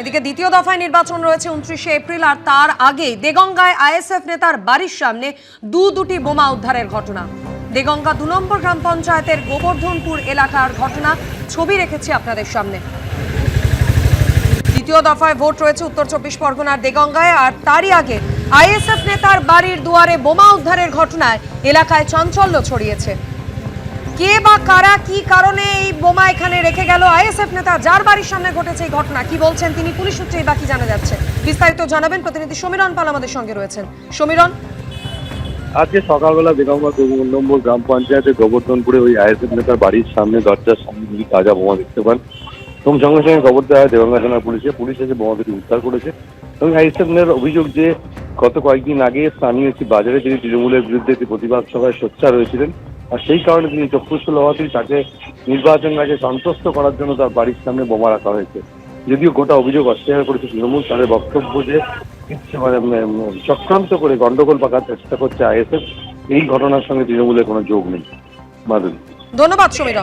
এদিকে দ্বিতীয় দফায় নির্বাচন রয়েছে 29শে এপ্রিল, আর তার আগেই দেগঙ্গায় আইএসএফ নেতার বাড়ির সামনে দুটি বোমা উদ্ধারের ঘটনা। দেগঙ্গা 2 নম্বর গ্রাম পঞ্চায়েতের গোবর্ধনপুর এলাকার ঘটনা, ছবি রেখেছি আপনাদের সামনে। দ্বিতীয় দফায় ভোট রয়েছে উত্তর 24 পরগনার দেগঙ্গায়, আর তারই আগে আইএসএফ নেতার বাড়ির দুয়ারে বোমা উদ্ধারের ঘটনায় এলাকায় চাঞ্চল্য ছড়িয়েছে। কে বা কারা কি কারণে এই বোমা এখানে রেখে গেল আইএসএফ নেতা, যার বাড়ির সামনে ঘটেছে এই ঘটনা, কি বলছেন তিনি, পুলিশ সূত্রেই বাকি জানা যাচ্ছে। বিস্তারিত জানাবেন প্রতিনিধি সমীরণ পাল আমাদের সঙ্গে রয়েছেন। সমীরণ, আজকে সকালবেলা দেগঙ্গা 2 নম্বর গ্রাম পঞ্চায়েতের গোবর্ধনপুরে ওই আইএসএফ নেতার বাড়ির সামনে দরজার সামনে দুটি তাজা বোমা দেখতে পান এবং সঙ্গে সঙ্গে খবর দেওয়া হয় দেগঙ্গা থানার পুলিশ এসে বোমা দুটি উদ্ধার করেছে। এবং আইএসএফ নেতার অভিযোগ যে গত কয়েকদিন আগে স্থানীয় একটি বাজারে তিনি তৃণমূলের বিরুদ্ধে একটি প্রতিবাদ সভায় সোচ্চার হয়েছিলেন, আর সেই কারণে তিনি চক্ষুস্থল হওয়াতেই তাকে নির্বাচন আগে সন্তুষ্ট করার জন্য তার বাড়ির সামনে বোমা রাখা হয়েছে। যদিও গোটা অভিযোগ অস্বীকার করেছে তৃণমূল, তাদের বক্তব্য যে চক্রান্ত করে গন্ডগোল পাকার চেষ্টা করছে আইএসএফ, এই ঘটনার সঙ্গে তৃণমূলের কোনো যোগ নেই। মাধুরী, ধন্যবাদ সমীরণ।